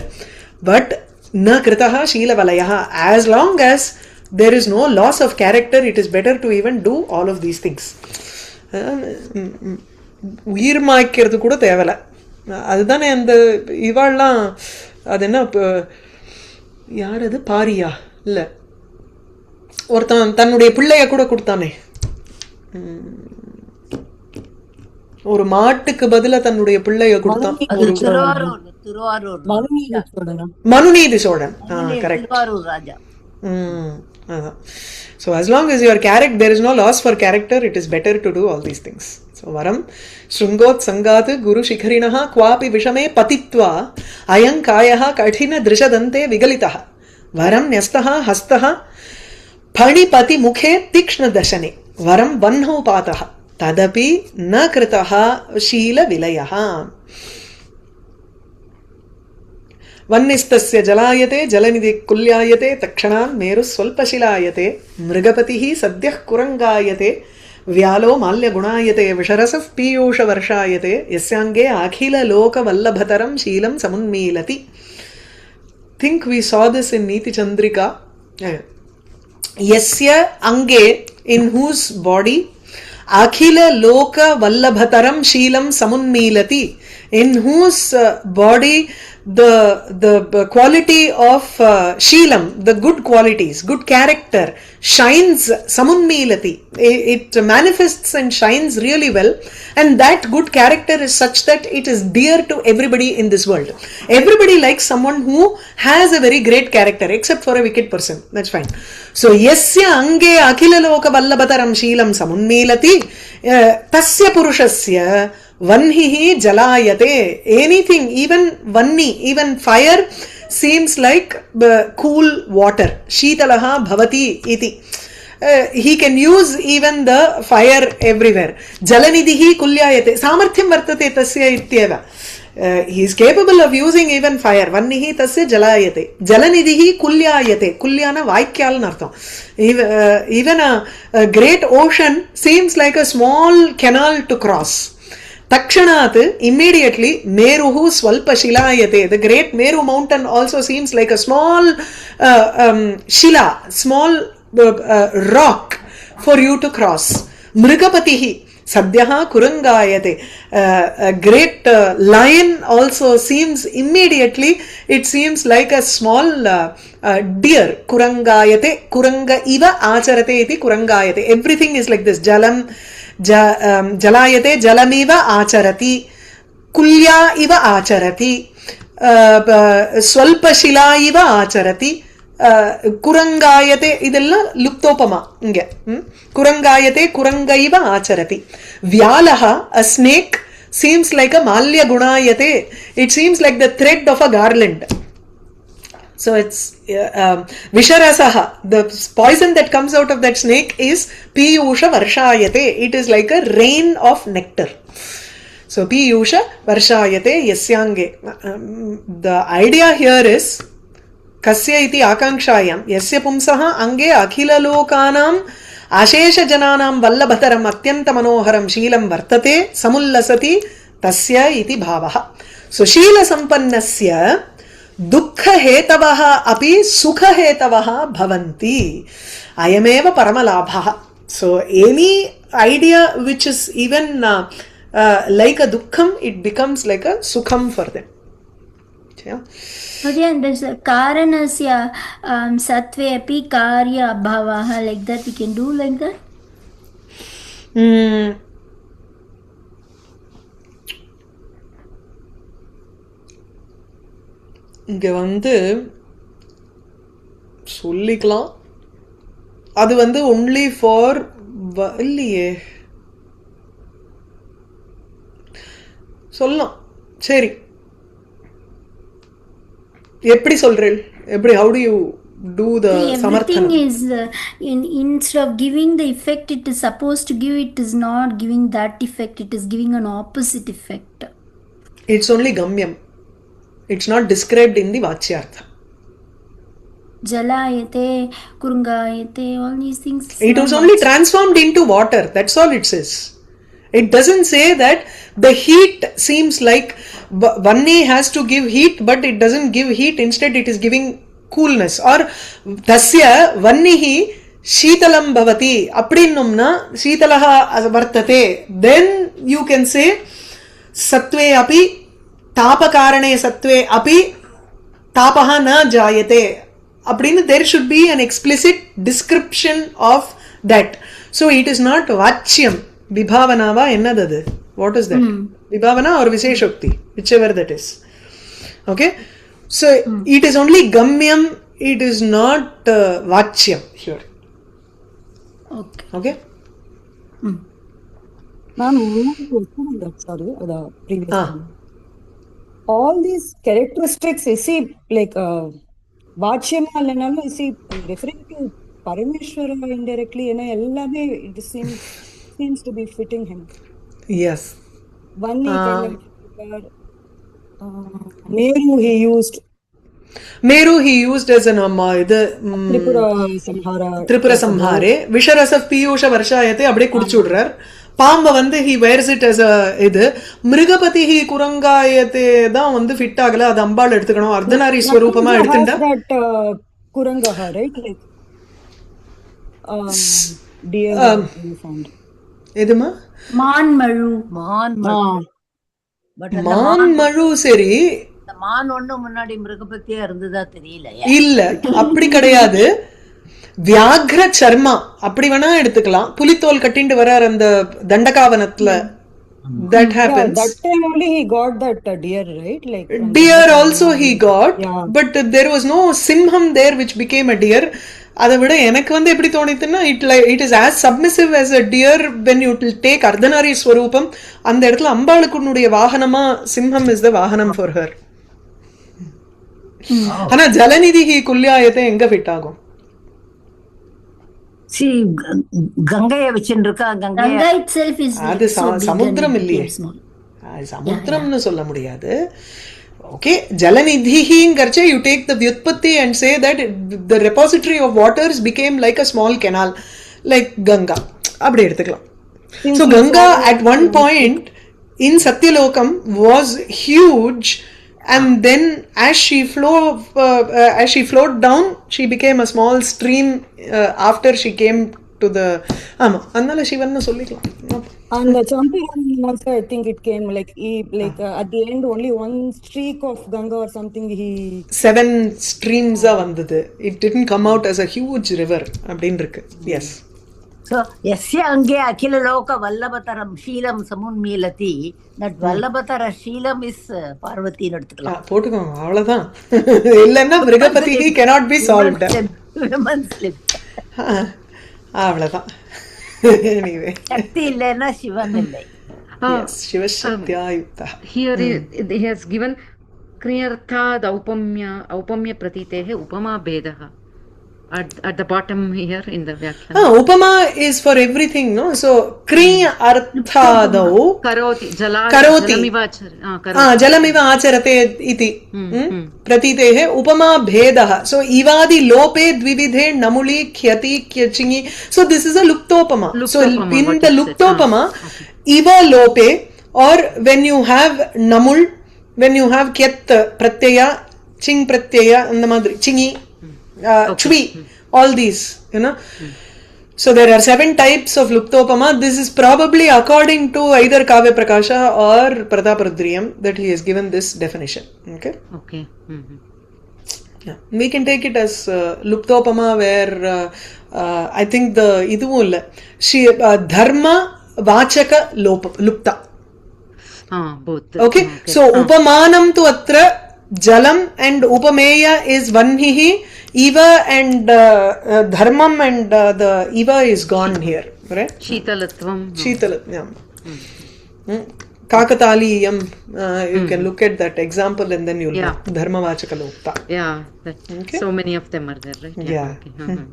but na kritaha sheela valayaha. As long as there is no loss of character, it is better to even do all of these things. உயிர் மாய்க்கிறது கூட தேவலை. அதுதானே அந்த இவாள்லாம், அது என்ன, யார் அது, பாரியா இல்ல, ஒருத்தன் தன்னுடைய பிள்ளைய கூட கொடுத்தானே, ஒரு மாட்டுக்கு பதிலா தன்னுடைய பிள்ளைய கொடுத்தான். Manuneedhi Cholan. Correct. So as long as your character, there is no loss for character, it is better to do all these things. So varam shrungot sangat guru shikharinaha kwapi vishame patitva ayam kayaha kathina drishadante vigalitaha varam nyastaha hastaha phanipati mukhe tikshna dashane varam vanho pataha tadapi na kritaha sheela vilayaha वन्निस्तस्य जलायते जलनिधि कुल्यायते तक्षणान् मेरु स्वल्पशिलायते मृगपतिः सद्यः कुरंगायते व्यालो माल्य गुणायते विशरसः पीयूष वर्षायते यस्यांगे अखिल लोक वल्लभतरं शीलं समुन्मीलति. Think we saw this in Niti Chandrika. Yasya ange, in whose body, akhila loka vallabhataram sheelam samunmilati, in whose body the quality of sheelam, the good qualities, good character shines samunmilati. It manifests and shines really well, and that good character is such that it is dear to everybody in this world. Everybody likes someone who has a very great character, except for a wicked person. That's fine. So yasya ange akhila loka vallabhataram sheelam samunmilati tasya purushasya vanhihi jalayate. Anything, even vanni, even fire seems like cool water. Sheetalaha bhavati iti. He can use even the fire everywhere. Jalanidhihi kulyayate. Samarthyam vartate tasya ityeva. He is capable of using even fire. Vannihi tasya jalayate. Jalanidhihi kulyayate. Kulyana vaikyal nartham. Even a great ocean seems like a small canal to cross. Takshanat, immediately, Meruhu Swalpashilayate. The great Meru mountain also seems like a small shila, small rock for you to cross. Mrigapatihi Sadhyaha Kurangayate. A great lion also seems immediately, it seems like a small deer. Kurangayate, Kuranga iva acharate iti Kurangayate. Everything is like this. Jalam jalayate jalamiva acharati kulya iva acharati swalpashila iva acharati kurangayate idella luptopama inge kurangayate kurangaiva acharati vyalaha, a snake, seems like a malya gunayate. It seems like the thread of a garland. So it's Visharasaha, the poison that comes out of that snake is Piyusha Varshayate. It is like a rain of nectar. So Piyusha Varshayate Yasyange. The idea here is Kasya iti Akanshayam Yasya Pumsaha Ange Akhila Lokanam Ashesha Jananam Vallabhataram Atyanta Manoharam Sheelam Vartate Samullasati Tasya iti Bhavaha. So Sheela Sampannasya दुःख हेतवः अपि सुख हेतवः भवन्ति. अयमेव परमलाभः. So any idea which is even like a dukkham, it becomes like a sukham for them. Yeah. Again, there's a karanasya sattve api karya abhavaha, like that we can do like that. இங்க வந்து சொல்லிக்கலாம், அது வந்து only for இல்லையே, சொல்லலாம். சரி, எப்படி சொல்றேன், எப்படி, how do you do the Everything samarthanam? is instead of giving the effect it is supposed to give, it is not giving that effect, it is giving an opposite effect. It's only gamyam, it's not described in the vachyartha. Jalayate, kurungayate, all these things. It was only transformed into water, that's all it says. It doesn't say that the heat seems like Vanni has to give heat, but it doesn't give heat, instead it is giving coolness. Or tasya vannihi shitalam bhavati, apdinnumna shitalaha vartate, then you can say sattve api tapakarane sattve api tapaha na jayate. Appadinu there should be an explicit description of that. So it is not vachyam. Vibhavanava ennadadu? What is that? Vibhavana or Visheshokti, whichever that is. Okay? So it is only gamyam, it is not vachyam here. Okay. Okay? Ma'am, sorry, the previous one. All these characteristics, you see, like Vachyama allanalum, you see, referring to Parameshwara indirectly, ellame it seems to be fitting him. Yes. Vanni Meru he used. Meru he used as an Tripura Samhare. Visharasa Piyusha Varshayate abde kudichudrar. பாம்ப வந்து he wears it as a இது. மிருகபதி he குரங்காயத்தை தான் வந்து fit ஆகல, அது அம்பாள் எடுத்துக்கணும், அர்த்தநாரி ஸ்வரூபமா எடுத்துட்டா. குரங்கஹா, right? Like deer found. எதுமா? மான்மழு. But மான்மழு. சரி, அந்த மான் ஒண்ணு முன்னாடி மிருகபத்தியா இருந்ததா தெரியல. இல்ல அப்படி கிடையாது. வியாக்ர சர்மா அப்படி வேணா எடுத்துக்கலாம். புலித்தோல் கட்டிண்டு வரார் அந்த தண்டகாவனத்துல. That happens. Yeah, that time only he got that deer, right? Like deer also he got, but there was no simham there which became a deer. அதை விட எனக்கு வந்து எப்படி தோணித்துன்னா, it is as submissive as a deer when you take ardhanari ஸ்வரூபம். அந்த இடத்துல அம்பாளுக்குன்னுடைய வாகனமா சிம்ஹம் is the வாகனம் for her. ஆனா ஜலநிதி குல்யாயத்தை எங்க ஃபிட் ஆகும்? கங்கைய வச்சுட்டு இருக்கா. Ganga itself is அது so big சமுத்திரம் and இல்லையே, small. சமுத்திரம்னு சொல்ல முடியாது. Okay, Jalanidhihingarche, you take the Vyutpatti and say that the repository of waters became like a small canal, like Ganga. Abdi eduthikalam. So Ganga at one point in Satyalokam was huge, and then as she flowed down, she became a small stream after she came to the annala Shivanna sollikkalam. And the Champiran also, I think it came like at the end only one streak of Ganga or something. 7 streams vandadu. It didn't come out as a huge river அப்படிን இருக்கு. Yes. So yasya ange akhila loka vallabataram sheelam samunmilati, that vallabhatara sheelam is Parvati ன்னு எடுத்துக்கலாம். போட்டுக்கோங்க, அவ்வளவுதான். இல்லன்னா மிருகபதி cannot be solved. Women slip. அவ்வளவுதான். Anyway. சக்தி இல்லைன்னா சிவன் இல்லை. Yes, Shivashaktya Yukta. Here he has given Kriyartha Aupamya Pratitehe Upama Bedaha at the bottom here in the Vyakhyan. Upama is for everything, no? So Kriya Arthadau Karoti Jalamiva Acharate iti Pratitehe Upama Bhedaha. So Ivadi Lope Dvividhe Namuli Khyati Kyachingi. So this is a Luktopama. So in the Luktopama, Iva Lope, or when you have Namul, when you have Kyat Pratyaya, Ching Pratyaya, and the Madri, Chingi, Chvi, all these, you know. So there are 7 types of Luptopama. This is probably according to either Kavya Prakasha or Prataparudriyam that he has given this definition. Okay. Okay. Yeah. We can take it as Luptopama where I think the iduvum illa. She dharma vachaka lupta. Both. Okay. So upamanam tu atra jalam and upameya is vanhihi. Eva and dharmam and the Eva is gone here, right? Shitalatvam. Yeah. Kakataliyam, you can look at that example and then you'll know. Dharma vachaka lopta. Yeah. So many of them are there, right? Yeah. Okay.